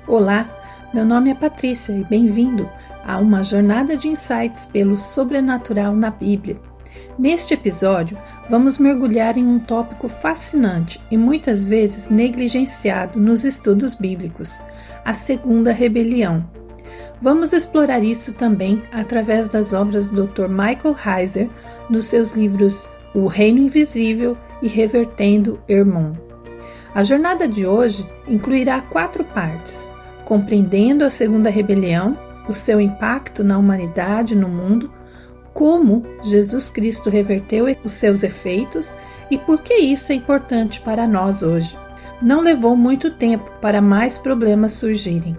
Olá, meu nome é Patrícia e bem-vindo a uma jornada de insights pelo sobrenatural na Bíblia. Neste episódio, vamos mergulhar em um tópico fascinante e muitas vezes negligenciado nos estudos bíblicos, a Segunda Rebelião. Vamos explorar isso também através das obras do Dr. Michael Heiser, nos seus livros O Reino Invisível e Revertendo Hermon. A jornada de hoje incluirá 4 partes: compreendendo a Segunda Rebelião, o seu impacto na humanidade e no mundo, como Jesus Cristo reverteu os seus efeitos e por que isso é importante para nós hoje. Não levou muito tempo para mais problemas surgirem.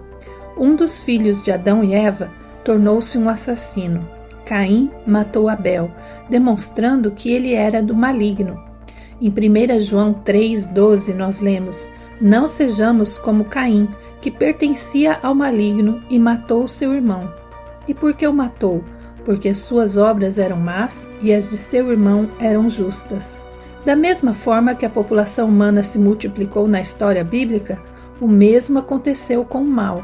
Um dos filhos de Adão e Eva tornou-se um assassino. Caim matou Abel, demonstrando que ele era do maligno. Em 1 João 3,12 nós lemos: "Não sejamos como Caim, que pertencia ao maligno e matou seu irmão." E por que o matou? Porque suas obras eram más e as de seu irmão eram justas. Da mesma forma que a população humana se multiplicou na história bíblica, o mesmo aconteceu com o mal.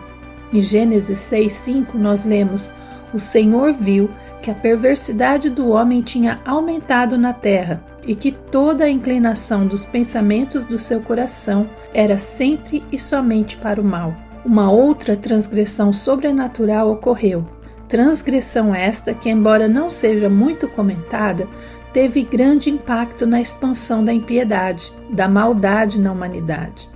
Em Gênesis 6,5 nós lemos: "O Senhor viu que a perversidade do homem tinha aumentado na terra e que toda a inclinação dos pensamentos do seu coração era sempre e somente para o mal." Uma outra transgressão sobrenatural ocorreu. Transgressão esta que, embora não seja muito comentada, teve grande impacto na expansão da impiedade, da maldade na humanidade.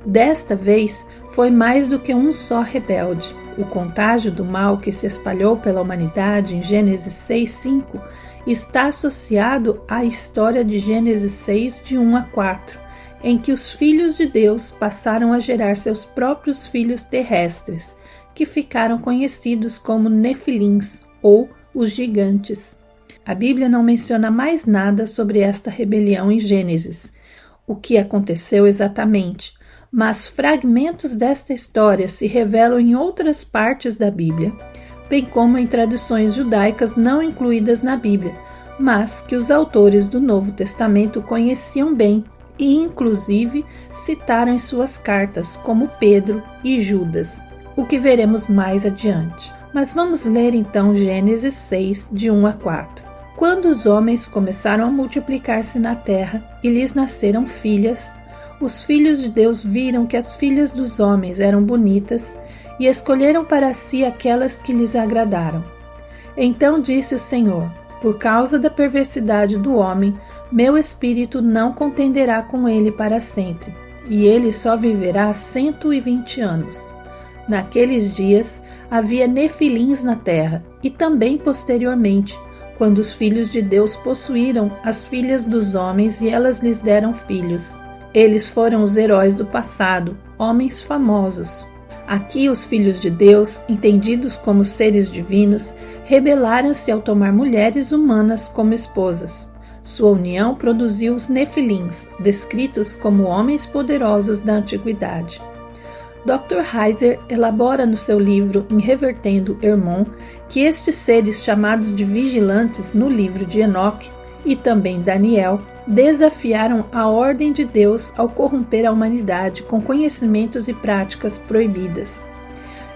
Desta vez, foi mais do que um só rebelde. O contágio do mal que se espalhou pela humanidade em Gênesis 6,5 está associado à história de Gênesis 6, de 1 a 4, em que os filhos de Deus passaram a gerar seus próprios filhos terrestres, que ficaram conhecidos como Nefilins, ou os gigantes. A Bíblia não menciona mais nada sobre esta rebelião em Gênesis, o que aconteceu exatamente, mas fragmentos desta história se revelam em outras partes da Bíblia, bem como em tradições judaicas não incluídas na Bíblia, mas que os autores do Novo Testamento conheciam bem e, inclusive, citaram em suas cartas, como Pedro e Judas, o que veremos mais adiante. Mas vamos ler então Gênesis 6, de 1 a 4. Quando os homens começaram a multiplicar-se na terra e lhes nasceram filhas, os filhos de Deus viram que as filhas dos homens eram bonitas e escolheram para si aquelas que lhes agradaram. Então disse o Senhor: "Por causa da perversidade do homem, meu espírito não contenderá com ele para sempre, e ele só viverá 120 anos. Naqueles dias havia nefilins na terra, e também posteriormente, quando os filhos de Deus possuíram as filhas dos homens e elas lhes deram filhos. Eles foram os heróis do passado, homens famosos. Aqui os filhos de Deus, entendidos como seres divinos, rebelaram-se ao tomar mulheres humanas como esposas. Sua união produziu os nefilins, descritos como homens poderosos da antiguidade." Dr. Heiser elabora no seu livro Em Revertendo Hermon que estes seres chamados de vigilantes no livro de Enoque e também Daniel desafiaram a ordem de Deus ao corromper a humanidade com conhecimentos e práticas proibidas.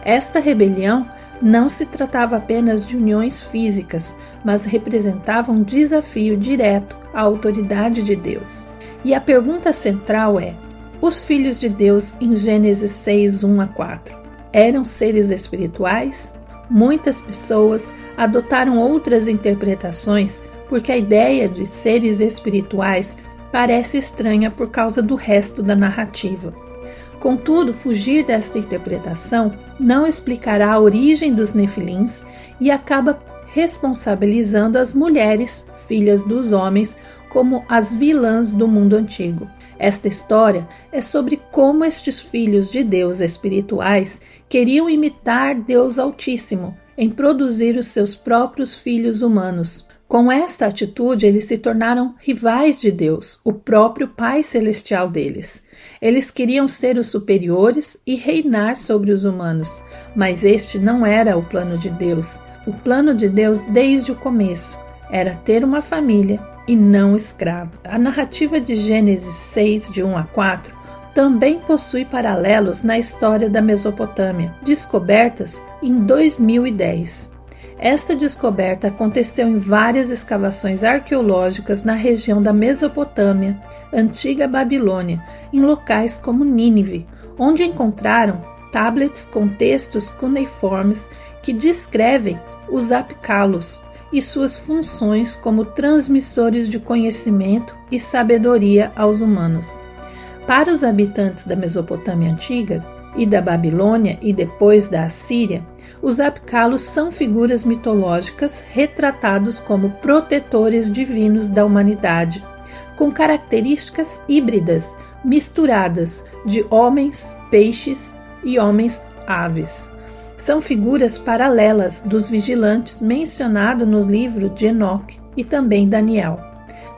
Esta rebelião não se tratava apenas de uniões físicas, mas representava um desafio direto à autoridade de Deus. E a pergunta central é: os filhos de Deus em Gênesis 6, 1 a 4 eram seres espirituais? Muitas pessoas adotaram outras interpretações porque a ideia de seres espirituais parece estranha por causa do resto da narrativa. Contudo, fugir desta interpretação não explicará a origem dos nefilins e acaba responsabilizando as mulheres, filhas dos homens, como as vilãs do mundo antigo. Esta história é sobre como estes filhos de Deus espirituais queriam imitar Deus Altíssimo em produzir os seus próprios filhos humanos. Com esta atitude, eles se tornaram rivais de Deus, o próprio Pai Celestial deles. Eles queriam ser os superiores e reinar sobre os humanos, mas este não era o plano de Deus. O plano de Deus, desde o começo, era ter uma família e não escravo. A narrativa de Gênesis 6, de 1 a 4, também possui paralelos na história da Mesopotâmia, descobertas em 2010. Esta descoberta aconteceu em várias escavações arqueológicas na região da Mesopotâmia, Antiga Babilônia, em locais como Nínive, onde encontraram tablets com textos cuneiformes que descrevem os apikalos e suas funções como transmissores de conhecimento e sabedoria aos humanos. Para os habitantes da Mesopotâmia antiga e da Babilônia e depois da Assíria, os apikalos são figuras mitológicas retratados como protetores divinos da humanidade, com características híbridas, misturadas de homens, peixes e homens-aves. São figuras paralelas dos vigilantes mencionados no livro de Enoque e também Daniel.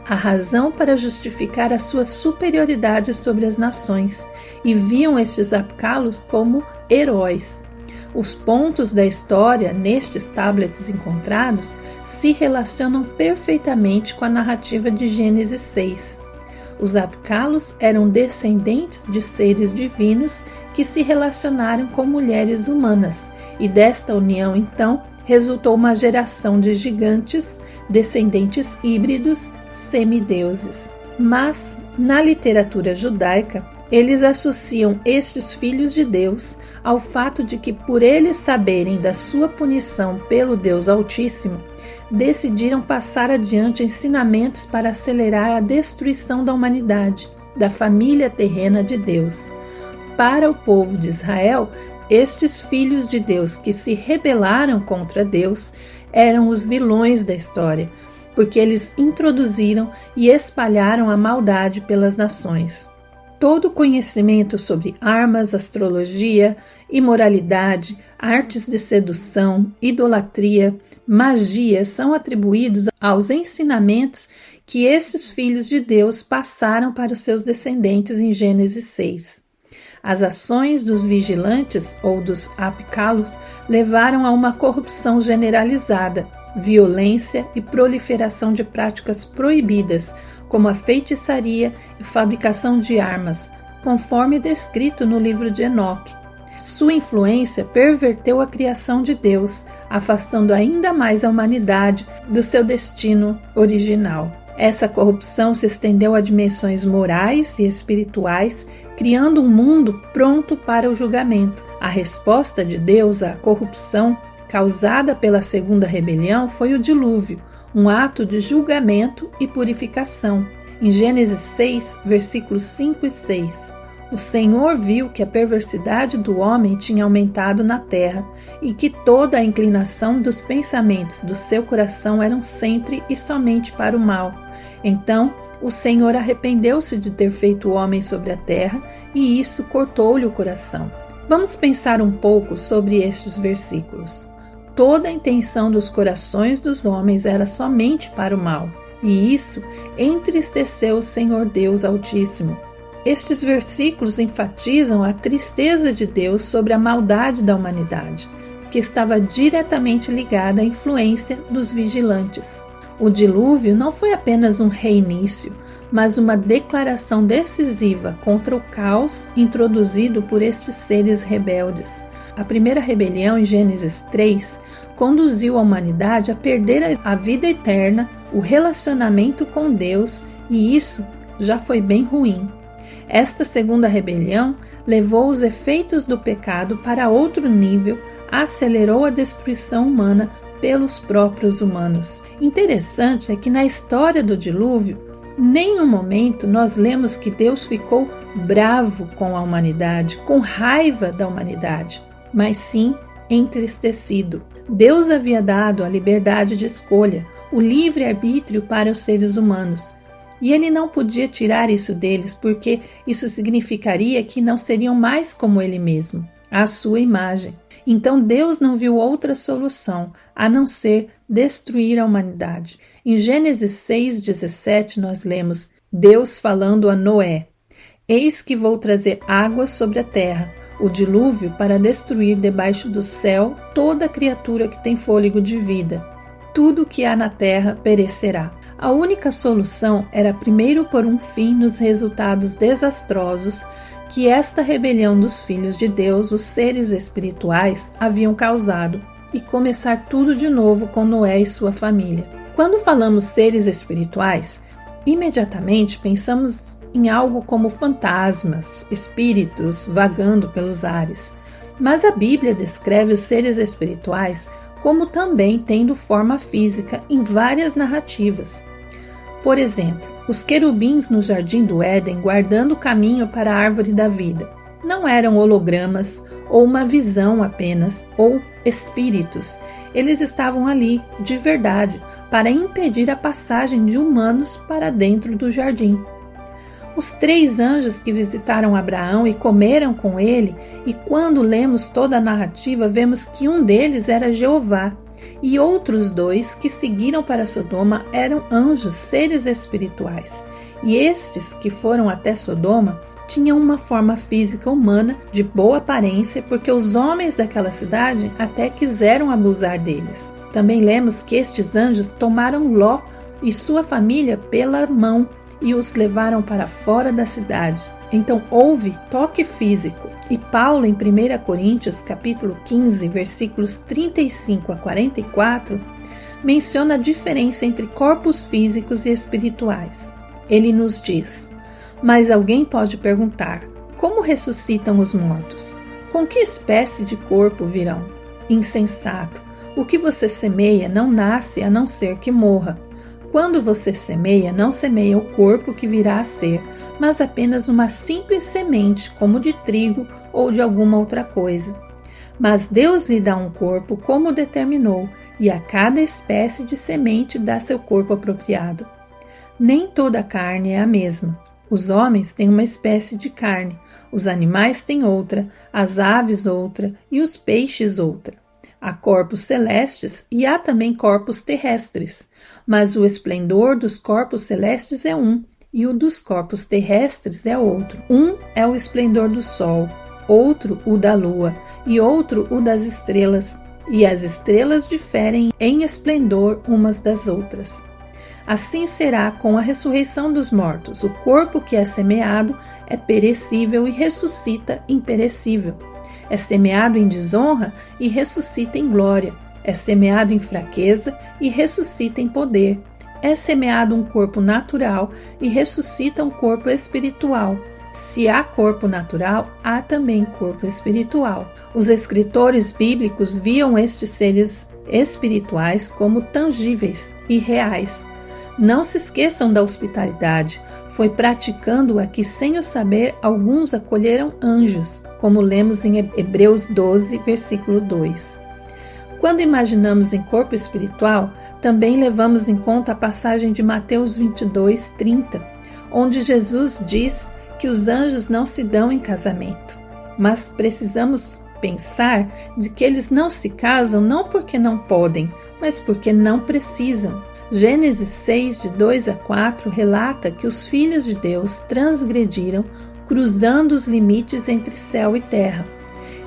A razão para justificar a sua superioridade sobre as nações, e viam estes apikalos como heróis. Os pontos da história nestes tablets encontrados se relacionam perfeitamente com a narrativa de Gênesis 6. Os apikalos eram descendentes de seres divinos que se relacionaram com mulheres humanas, e desta união, então, resultou uma geração de gigantes, descendentes híbridos, semideuses. Mas, na literatura judaica, eles associam estes filhos de Deus ao fato de que, por eles saberem da sua punição pelo Deus Altíssimo, decidiram passar adiante ensinamentos para acelerar a destruição da humanidade, da família terrena de Deus. Para o povo de Israel, estes filhos de Deus que se rebelaram contra Deus eram os vilões da história, porque eles introduziram e espalharam a maldade pelas nações. Todo conhecimento sobre armas, astrologia, imoralidade, artes de sedução, idolatria, magia são atribuídos aos ensinamentos que estes filhos de Deus passaram para os seus descendentes em Gênesis 6. As ações dos vigilantes ou dos apikalos levaram a uma corrupção generalizada, violência e proliferação de práticas proibidas, como a feitiçaria e fabricação de armas, conforme descrito no livro de Enoque. Sua influência perverteu a criação de Deus, afastando ainda mais a humanidade do seu destino original. Essa corrupção se estendeu a dimensões morais e espirituais, criando um mundo pronto para o julgamento. A resposta de Deus à corrupção causada pela segunda rebelião foi o dilúvio, um ato de julgamento e purificação. Em Gênesis 6, versículos 5 e 6, o Senhor viu que a perversidade do homem tinha aumentado na terra e que toda a inclinação dos pensamentos do seu coração eram sempre e somente para o mal. Então, o Senhor arrependeu-se de ter feito o homem sobre a terra e isso cortou-lhe o coração. Vamos pensar um pouco sobre estes versículos. Toda a intenção dos corações dos homens era somente para o mal, e isso entristeceu o Senhor Deus Altíssimo. Estes versículos enfatizam a tristeza de Deus sobre a maldade da humanidade, que estava diretamente ligada à influência dos vigilantes. O dilúvio não foi apenas um reinício, mas uma declaração decisiva contra o caos introduzido por estes seres rebeldes. A primeira rebelião, em Gênesis 3, conduziu a humanidade a perder a vida eterna, o relacionamento com Deus, e isso já foi bem ruim. Esta segunda rebelião levou os efeitos do pecado para outro nível, acelerou a destruição humana pelos próprios humanos. Interessante é que na história do dilúvio, em nenhum momento nós lemos que Deus ficou bravo com a humanidade, com raiva da humanidade, mas sim entristecido. Deus havia dado a liberdade de escolha, o livre-arbítrio para os seres humanos, e ele não podia tirar isso deles, porque isso significaria que não seriam mais como ele mesmo, à sua imagem. Então Deus não viu outra solução a não ser destruir a humanidade. Em Gênesis 6:17 nós lemos Deus falando a Noé: Eis que vou trazer águas sobre a terra, o dilúvio para destruir debaixo do céu toda criatura que tem fôlego de vida. Tudo que há na terra perecerá. A única solução era primeiro pôr um fim nos resultados desastrosos que esta rebelião dos filhos de Deus, os seres espirituais, haviam causado e começar tudo de novo com Noé e sua família. Quando falamos seres espirituais, imediatamente pensamos em algo como fantasmas, espíritos vagando pelos ares. Mas a Bíblia descreve os seres espirituais como também tendo forma física em várias narrativas. Por exemplo, os querubins no jardim do Éden guardando o caminho para a árvore da vida não eram hologramas ou uma visão apenas, ou espíritos. Eles estavam ali, de verdade, para impedir a passagem de humanos para dentro do jardim. Os 3 anjos que visitaram Abraão e comeram com ele, e quando lemos toda a narrativa, vemos que um deles era Jeová, e outros 2 que seguiram para Sodoma eram anjos, seres espirituais. E estes que foram até Sodoma tinham uma forma física humana de boa aparência, porque os homens daquela cidade até quiseram abusar deles. Também lemos que estes anjos tomaram Ló e sua família pela mão e os levaram para fora da cidade. Então houve toque físico. E Paulo, em 1 Coríntios, capítulo 15, versículos 35 a 44, menciona a diferença entre corpos físicos e espirituais. Ele nos diz: mas alguém pode perguntar, como ressuscitam os mortos? Com que espécie de corpo virão? Insensato! O que você semeia não nasce a não ser que morra. Quando você semeia, não semeia o corpo que virá a ser, mas apenas uma simples semente, como de trigo ou de alguma outra coisa. Mas Deus lhe dá um corpo como determinou, e a cada espécie de semente dá seu corpo apropriado. Nem toda a carne é a mesma. Os homens têm uma espécie de carne, os animais têm outra, as aves outra e os peixes outra. Há corpos celestes e há também corpos terrestres, mas o esplendor dos corpos celestes é um e o dos corpos terrestres é outro. Um é o esplendor do sol, outro o da lua e outro o das estrelas, e as estrelas diferem em esplendor umas das outras. Assim será com a ressurreição dos mortos. O corpo que é semeado é perecível e ressuscita imperecível. É semeado em desonra e ressuscita em glória. É semeado em fraqueza e ressuscita em poder. É semeado um corpo natural e ressuscita um corpo espiritual. Se há corpo natural, há também corpo espiritual. Os escritores bíblicos viam estes seres espirituais como tangíveis e reais. Não se esqueçam da hospitalidade. Foi praticando-a que, sem o saber, alguns acolheram anjos, como lemos em Hebreus 12, versículo 2. Quando imaginamos em corpo espiritual, também levamos em conta a passagem de Mateus 22, 30, onde Jesus diz que os anjos não se dão em casamento. Mas precisamos pensar de que eles não se casam não porque não podem, mas porque não precisam. Gênesis 6, de 2 a 4, relata que os filhos de Deus transgrediram, cruzando os limites entre céu e terra.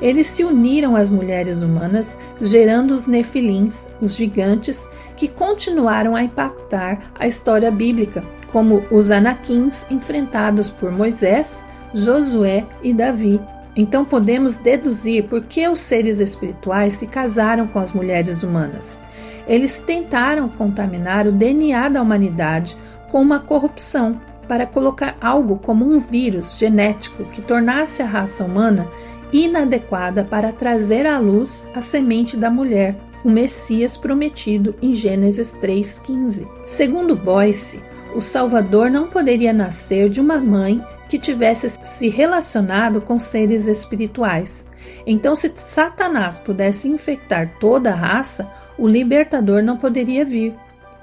Eles se uniram às mulheres humanas, gerando os nefilins, os gigantes, que continuaram a impactar a história bíblica, como os anaquins enfrentados por Moisés, Josué e Davi. Então podemos deduzir por que os seres espirituais se casaram com as mulheres humanas. Eles tentaram contaminar o DNA da humanidade com uma corrupção para colocar algo como um vírus genético que tornasse a raça humana inadequada para trazer à luz a semente da mulher, o Messias prometido em Gênesis 3,15. Segundo Boyce, o Salvador não poderia nascer de uma mãe que tivesse se relacionado com seres espirituais. Então, se Satanás pudesse infectar toda a raça, o libertador não poderia vir.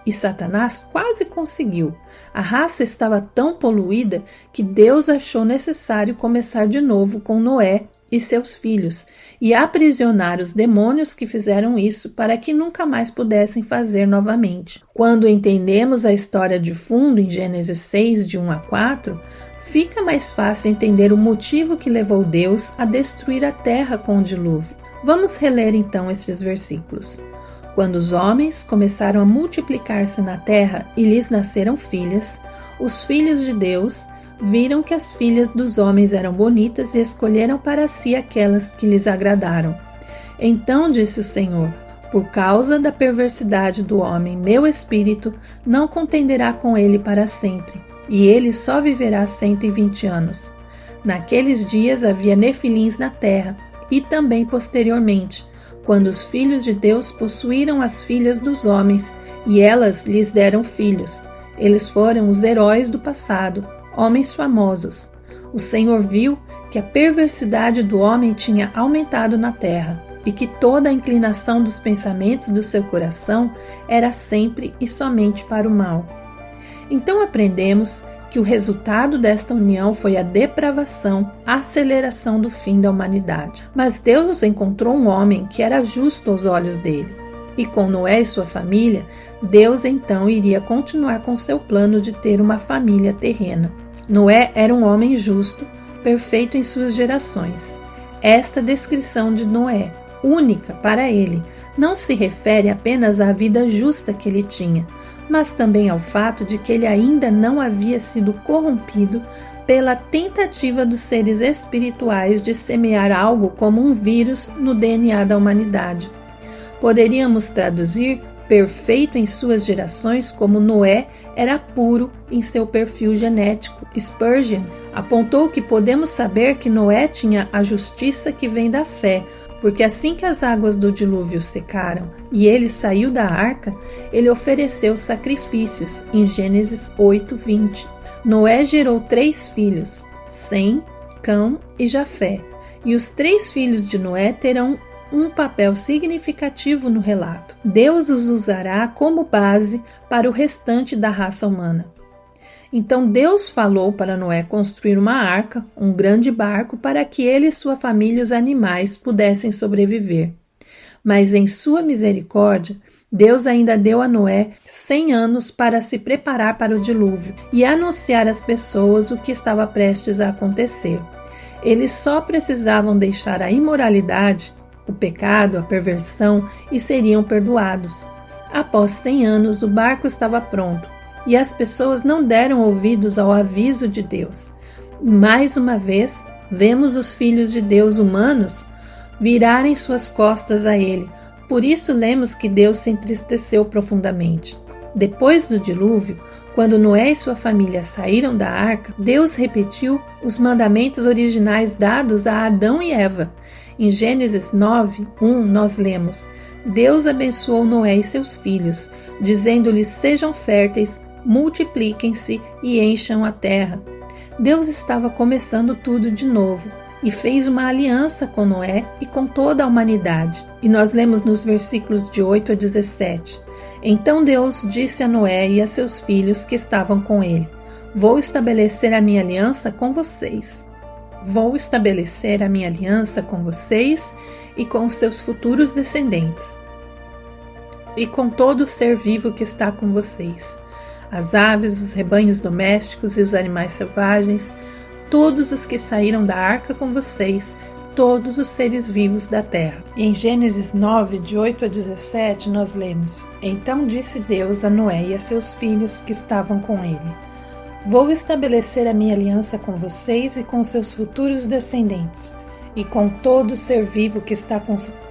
E Satanás quase conseguiu. A raça estava tão poluída que Deus achou necessário começar de novo com Noé e seus filhos e aprisionar os demônios que fizeram isso para que nunca mais pudessem fazer novamente. Quando entendemos a história de fundo em Gênesis 6, de 1 a 4, fica mais fácil entender o motivo que levou Deus a destruir a terra com o dilúvio. Vamos reler então estes versículos. Quando os homens começaram a multiplicar-se na terra e lhes nasceram filhas, os filhos de Deus viram que as filhas dos homens eram bonitas e escolheram para si aquelas que lhes agradaram. Então disse o Senhor: por causa da perversidade do homem, meu espírito não contenderá com ele para sempre, e ele só viverá 120 anos. Naqueles dias havia nefilins na terra, e também posteriormente, quando os filhos de Deus possuíram as filhas dos homens, e elas lhes deram filhos. Eles foram os heróis do passado, homens famosos. O Senhor viu que a perversidade do homem tinha aumentado na terra, e que toda a inclinação dos pensamentos do seu coração era sempre e somente para o mal. Então aprendemos que o resultado desta união foi a depravação, a aceleração do fim da humanidade. Mas Deus encontrou um homem que era justo aos olhos dele. E com Noé e sua família, Deus então iria continuar com seu plano de ter uma família terrena. Noé era um homem justo, perfeito em suas gerações. Esta descrição de Noé, única para ele, não se refere apenas à vida justa que ele tinha, mas também ao fato de que ele ainda não havia sido corrompido pela tentativa dos seres espirituais de semear algo como um vírus no DNA da humanidade. Poderíamos traduzir perfeito em suas gerações como Noé era puro em seu perfil genético. Spurgeon apontou que podemos saber que Noé tinha a justiça que vem da fé, porque assim que as águas do dilúvio secaram e ele saiu da arca, ele ofereceu sacrifícios, em Gênesis 8:20. Noé gerou 3 filhos, Sem, Cão e Jafé, e os 3 filhos de Noé terão um papel significativo no relato. Deus os usará como base para o restante da raça humana. Então Deus falou para Noé construir uma arca, um grande barco, para que ele e sua família e os animais pudessem sobreviver. Mas em sua misericórdia, Deus ainda deu a Noé 100 anos para se preparar para o dilúvio e anunciar às pessoas o que estava prestes a acontecer. Eles só precisavam deixar a imoralidade, o pecado, a perversão e seriam perdoados. Após 100 anos, o barco estava pronto. E as pessoas não deram ouvidos ao aviso de Deus. Mais uma vez, vemos os filhos de Deus humanos virarem suas costas a ele. Por isso lemos que Deus se entristeceu profundamente. Depois do dilúvio, quando Noé e sua família saíram da arca, Deus repetiu os mandamentos originais dados a Adão e Eva. Em Gênesis 9:1 nós lemos: Deus abençoou Noé e seus filhos, dizendo-lhes: sejam férteis, multipliquem-se e encham a terra. Deus estava começando tudo de novo e fez uma aliança com Noé e com toda a humanidade. E nós lemos nos versículos de 8 a 17. Então Deus disse a Noé e a seus filhos que estavam com ele: vou estabelecer a minha aliança com vocês. Vou estabelecer a minha aliança com vocês e com os seus futuros descendentes, e com todo ser vivo que está com vocês, as aves, os rebanhos domésticos e os animais selvagens, todos os que saíram da arca com vocês, todos os seres vivos da terra. E em Gênesis 9, de 8 a 17, nós lemos: então disse Deus a Noé e a seus filhos que estavam com ele: vou estabelecer a minha aliança com vocês e com seus futuros descendentes, e com todo ser vivo que está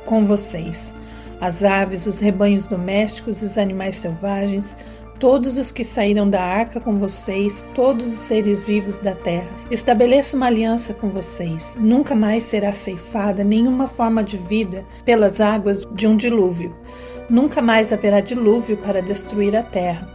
com vocês, as aves, os rebanhos domésticos e os animais selvagens, todos os que saíram da arca com vocês, todos os seres vivos da terra. Estabeleço uma aliança com vocês. Nunca mais será ceifada nenhuma forma de vida pelas águas de um dilúvio. Nunca mais haverá dilúvio para destruir a terra.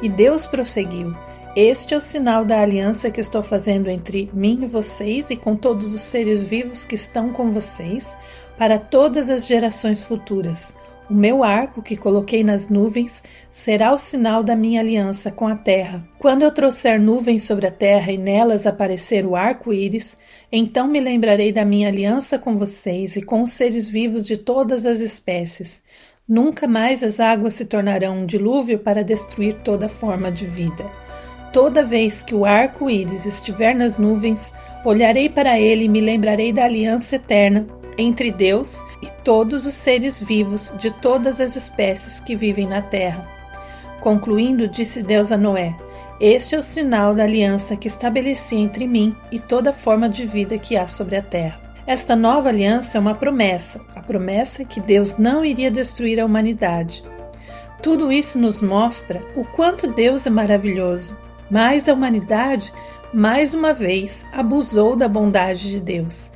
E Deus prosseguiu: este é o sinal da aliança que estou fazendo entre mim e vocês e com todos os seres vivos que estão com vocês para todas as gerações futuras. O meu arco que coloquei nas nuvens será o sinal da minha aliança com a terra. Quando eu trouxer nuvens sobre a terra e nelas aparecer o arco-íris, então me lembrarei da minha aliança com vocês e com os seres vivos de todas as espécies. Nunca mais as águas se tornarão um dilúvio para destruir toda forma de vida. Toda vez que o arco-íris estiver nas nuvens, olharei para ele e me lembrarei da aliança eterna entre Deus e todos os seres vivos de todas as espécies que vivem na terra. Concluindo, disse Deus a Noé: Este é o sinal da aliança que estabeleci entre mim e toda forma de vida que há sobre a terra. Esta nova aliança é uma promessa, a promessa que Deus não iria destruir a humanidade. Tudo isso nos mostra o quanto Deus é maravilhoso, mas a humanidade, mais uma vez, abusou da bondade de Deus.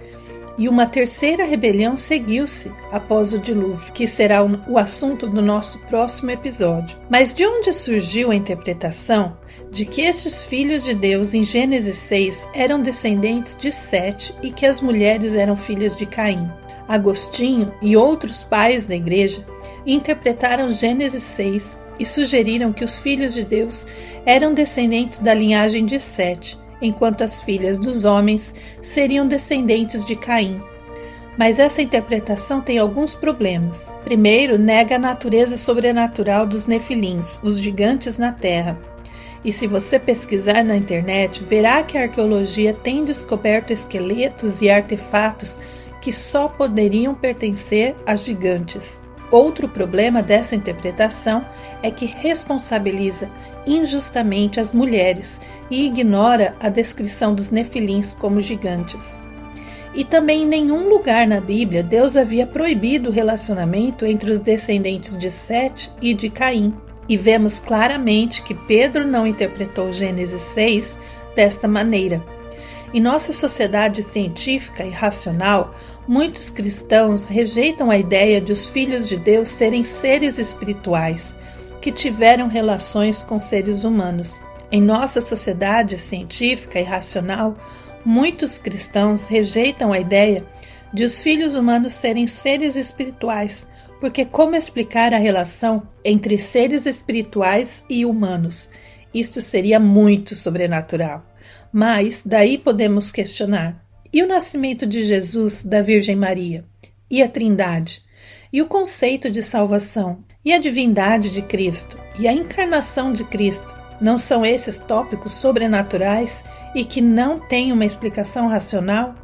E uma terceira rebelião seguiu-se após o dilúvio, que será o assunto do nosso próximo episódio. Mas de onde surgiu a interpretação de que estes filhos de Deus em Gênesis 6 eram descendentes de Sete e que as mulheres eram filhas de Caim? Agostinho e outros pais da igreja interpretaram Gênesis 6 e sugeriram que os filhos de Deus eram descendentes da linhagem de Sete, enquanto as filhas dos homens seriam descendentes de Caim. Mas essa interpretação tem alguns problemas. Primeiro, nega a natureza sobrenatural dos nefilins, os gigantes na terra. E se você pesquisar na internet, verá que a arqueologia tem descoberto esqueletos e artefatos que só poderiam pertencer a gigantes. Outro problema dessa interpretação é que responsabiliza injustamente as mulheres e ignora a descrição dos nefilins como gigantes. E também em nenhum lugar na Bíblia Deus havia proibido o relacionamento entre os descendentes de Sete e de Caim. E vemos claramente que Pedro não interpretou Gênesis 6 desta maneira. Em nossa sociedade científica e racional, muitos cristãos rejeitam a ideia de os filhos de Deus serem seres espirituais, que tiveram relações com seres humanos. Em nossa sociedade científica e racional, muitos cristãos rejeitam a ideia de os filhos humanos serem seres espirituais, porque como explicar a relação entre seres espirituais e humanos? Isto seria muito sobrenatural. Mas daí podemos questionar: e o nascimento de Jesus da Virgem Maria? E a Trindade? E o conceito de salvação? E a divindade de Cristo? E a encarnação de Cristo? Não são esses tópicos sobrenaturais e que não têm uma explicação racional?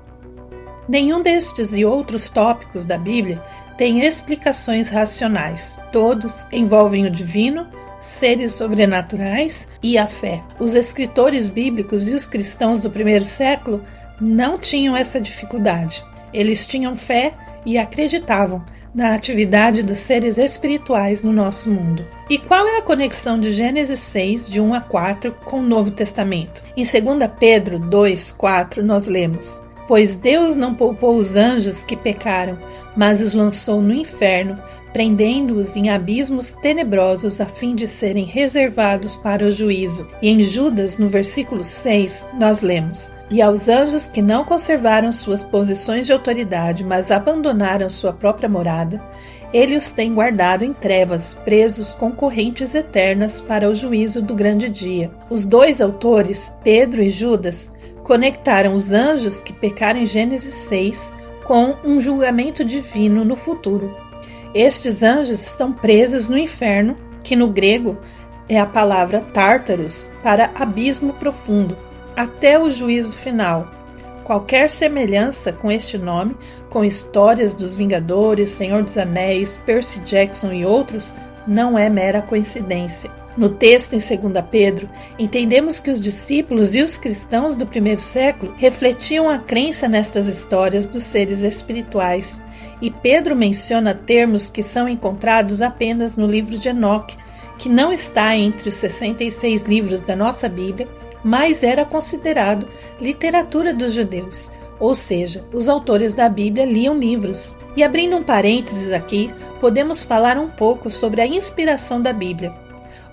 Nenhum destes e outros tópicos da Bíblia tem explicações racionais. Todos envolvem o divino, seres sobrenaturais e a fé. Os escritores bíblicos e os cristãos do primeiro século não tinham essa dificuldade. Eles tinham fé e acreditavam na atividade dos seres espirituais no nosso mundo. E qual é a conexão de Gênesis 6, de 1 a 4, com o Novo Testamento? Em 2 Pedro 2, 4, nós lemos: Pois Deus não poupou os anjos que pecaram, mas os lançou no inferno, prendendo-os em abismos tenebrosos a fim de serem reservados para o juízo. E em Judas, no versículo 6, nós lemos: E aos anjos que não conservaram suas posições de autoridade, mas abandonaram sua própria morada, ele os tem guardado em trevas, presos com correntes eternas para o juízo do grande dia. Os dois autores, Pedro e Judas, conectaram os anjos que pecaram em Gênesis 6 com um julgamento divino no futuro. Estes anjos estão presos no inferno, que no grego é a palavra Tártaros, para abismo profundo, até o juízo final. Qualquer semelhança com este nome, com histórias dos Vingadores, Senhor dos Anéis, Percy Jackson e outros, não é mera coincidência. No texto em 2 Pedro, entendemos que os discípulos e os cristãos do primeiro século refletiam a crença nestas histórias dos seres espirituais. E Pedro menciona termos que são encontrados apenas no livro de Enoque, que não está entre os 66 livros da nossa Bíblia, mas era considerado literatura dos judeus, ou seja, os autores da Bíblia liam livros. E abrindo um parênteses aqui, podemos falar um pouco sobre a inspiração da Bíblia.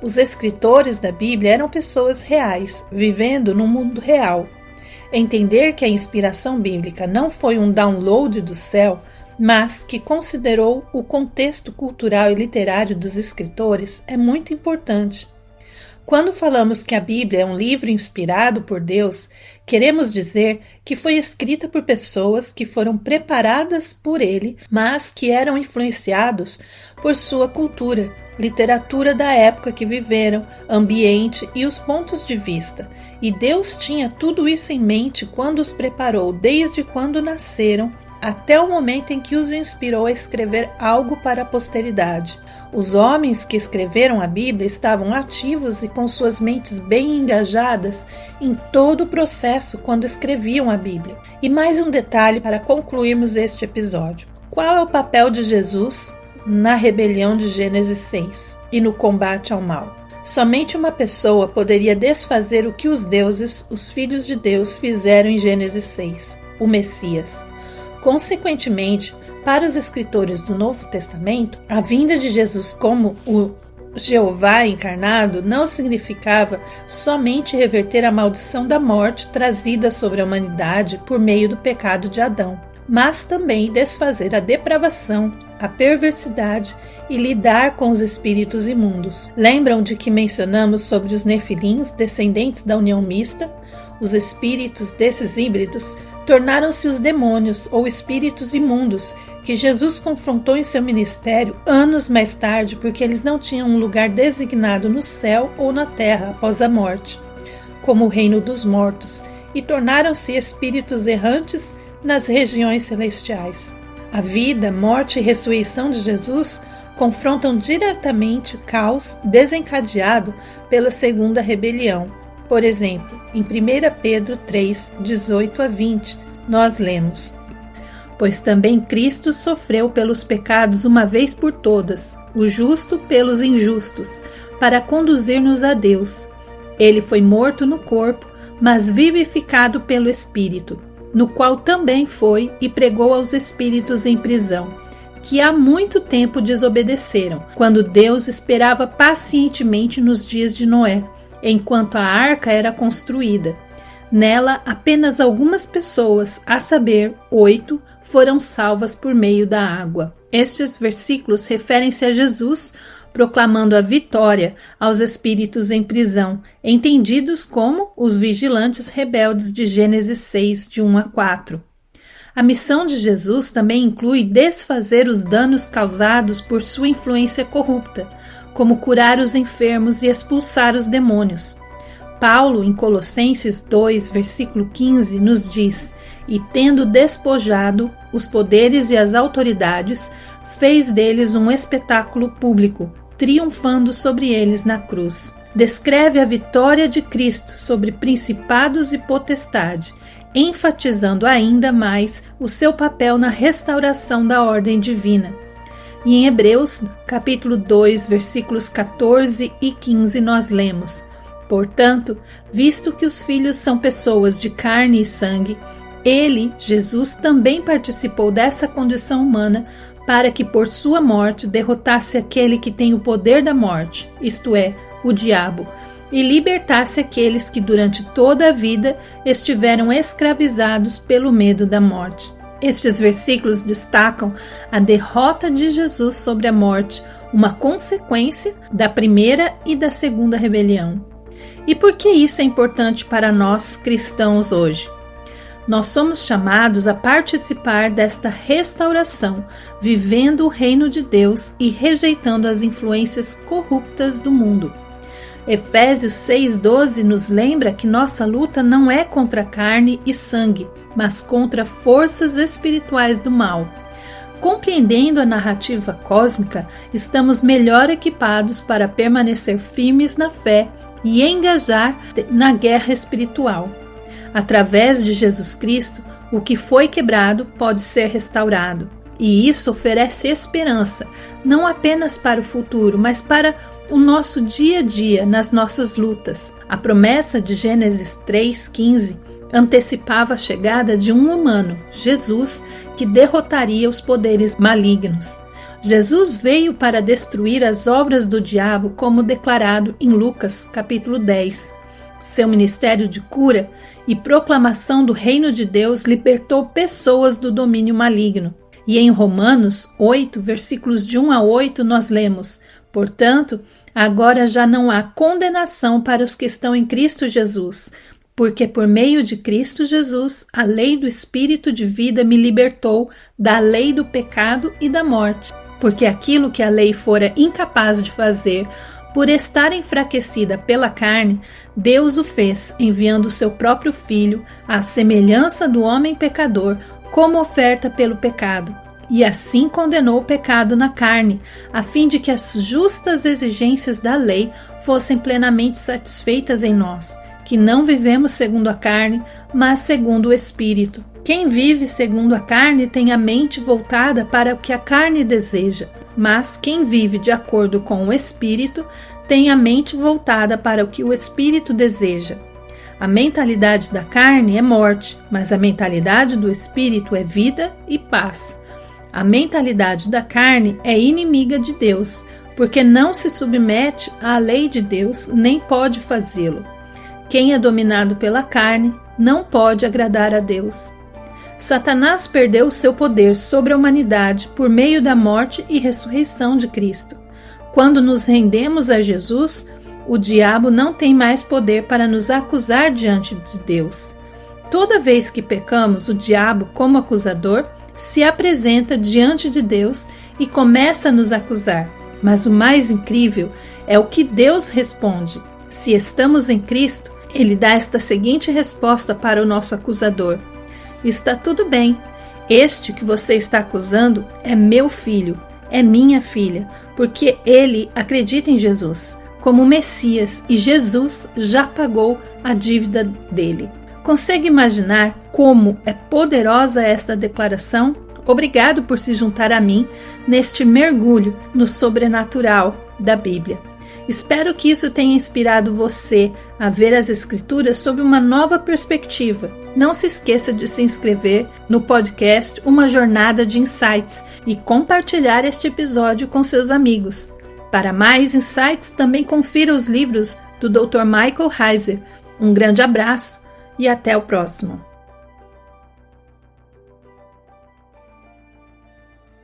Os escritores da Bíblia eram pessoas reais, vivendo no mundo real. Entender que a inspiração bíblica não foi um download do céu, mas que considerou o contexto cultural e literário dos escritores é muito importante. Quando falamos que a Bíblia é um livro inspirado por Deus, queremos dizer que foi escrita por pessoas que foram preparadas por Ele, mas que eram influenciados por sua cultura, literatura da época que viveram, ambiente e os pontos de vista. E Deus tinha tudo isso em mente quando os preparou, desde quando nasceram, até o momento em que os inspirou a escrever algo para a posteridade. Os homens que escreveram a Bíblia estavam ativos e com suas mentes bem engajadas em todo o processo quando escreviam a Bíblia. E mais um detalhe para concluirmos este episódio. Qual é o papel de Jesus na rebelião de Gênesis 6 e no combate ao mal? Somente uma pessoa poderia desfazer o que os deuses, os filhos de Deus, fizeram em Gênesis 6, o Messias. Consequentemente, para os escritores do Novo Testamento, a vinda de Jesus como o Jeová encarnado não significava somente reverter a maldição da morte trazida sobre a humanidade por meio do pecado de Adão, mas também desfazer a depravação, a perversidade e lidar com os espíritos imundos. Lembram de que mencionamos sobre os nefilins, descendentes da união mista? Os espíritos desses híbridos tornaram-se os demônios ou espíritos imundos que Jesus confrontou em seu ministério anos mais tarde, porque eles não tinham um lugar designado no céu ou na terra após a morte, como o reino dos mortos, e tornaram-se espíritos errantes nas regiões celestiais. A vida, morte e ressurreição de Jesus confrontam diretamente o caos desencadeado pela segunda rebelião. Por exemplo, em 1 Pedro 3, 18 a 20, nós lemos: Pois também Cristo sofreu pelos pecados uma vez por todas, o justo pelos injustos, para conduzir-nos a Deus. Ele foi morto no corpo, mas vivificado pelo Espírito, no qual também foi e pregou aos espíritos em prisão, que há muito tempo desobedeceram, quando Deus esperava pacientemente nos dias de Noé, enquanto a arca era construída. Nela, apenas algumas pessoas, a saber, 8, foram salvas por meio da água. Estes versículos referem-se a Jesus proclamando a vitória aos espíritos em prisão, entendidos como os vigilantes rebeldes de Gênesis 6, de 1 a 4. A missão de Jesus também inclui desfazer os danos causados por sua influência corrupta, como curar os enfermos e expulsar os demônios. Paulo, em Colossenses 2, versículo 15, nos diz: E tendo despojado os poderes e as autoridades, fez deles um espetáculo público, triunfando sobre eles na cruz. Descreve a vitória de Cristo sobre principados e potestade, enfatizando ainda mais o seu papel na restauração da ordem divina. E em Hebreus, capítulo 2, versículos 14 e 15, nós lemos: Portanto, visto que os filhos são pessoas de carne e sangue, ele, Jesus, também participou dessa condição humana para que por sua morte derrotasse aquele que tem o poder da morte, isto é, o diabo, e libertasse aqueles que durante toda a vida estiveram escravizados pelo medo da morte. Estes versículos destacam a derrota de Jesus sobre a morte, uma consequência da primeira e da segunda rebelião. E por que isso é importante para nós cristãos hoje? Nós somos chamados a participar desta restauração, vivendo o reino de Deus e rejeitando as influências corruptas do mundo. Efésios 6,12 nos lembra que nossa luta não é contra carne e sangue, mas contra forças espirituais do mal. Compreendendo a narrativa cósmica, estamos melhor equipados para permanecer firmes na fé e engajar na guerra espiritual. Através de Jesus Cristo, o que foi quebrado pode ser restaurado. E isso oferece esperança, não apenas para o futuro, mas para o nosso dia a dia nas nossas lutas. A promessa de Gênesis 3,15 antecipava a chegada de um humano, Jesus, que derrotaria os poderes malignos. Jesus veio para destruir as obras do diabo, como declarado em Lucas, capítulo 10. Seu ministério de cura e proclamação do reino de Deus libertou pessoas do domínio maligno. E em Romanos 8, versículos de 1 a 8, nós lemos: Portanto, agora já não há condenação para os que estão em Cristo Jesus, porque por meio de Cristo Jesus, a lei do Espírito de vida me libertou da lei do pecado e da morte. Porque aquilo que a lei fora incapaz de fazer, por estar enfraquecida pela carne, Deus o fez, enviando o seu próprio Filho, à semelhança do homem pecador, como oferta pelo pecado, e assim condenou o pecado na carne, a fim de que as justas exigências da lei fossem plenamente satisfeitas em nós, que não vivemos segundo a carne, mas segundo o Espírito. Quem vive segundo a carne tem a mente voltada para o que a carne deseja, mas quem vive de acordo com o Espírito tem a mente voltada para o que o Espírito deseja. A mentalidade da carne é morte, mas a mentalidade do Espírito é vida e paz. A mentalidade da carne é inimiga de Deus, porque não se submete à lei de Deus, nem pode fazê-lo. Quem é dominado pela carne não pode agradar a Deus. Satanás perdeu seu poder sobre a humanidade por meio da morte e ressurreição de Cristo. Quando nos rendemos a Jesus, o diabo não tem mais poder para nos acusar diante de Deus. Toda vez que pecamos, o diabo, como acusador, se apresenta diante de Deus e começa a nos acusar. Mas o mais incrível é o que Deus responde. Se estamos em Cristo, Ele dá esta seguinte resposta para o nosso acusador: está tudo bem. Este que você está acusando é meu filho, é minha filha, porque ele acredita em Jesus como Messias e Jesus já pagou a dívida dele. Consegue imaginar como é poderosa esta declaração? Obrigado por se juntar a mim neste mergulho no sobrenatural da Bíblia. Espero que isso tenha inspirado você a ver as Escrituras sob uma nova perspectiva. Não se esqueça de se inscrever no podcast Uma Jornada de Insights e compartilhar este episódio com seus amigos. Para mais insights, também confira os livros do Dr. Michael Heiser. Um grande abraço e até o próximo.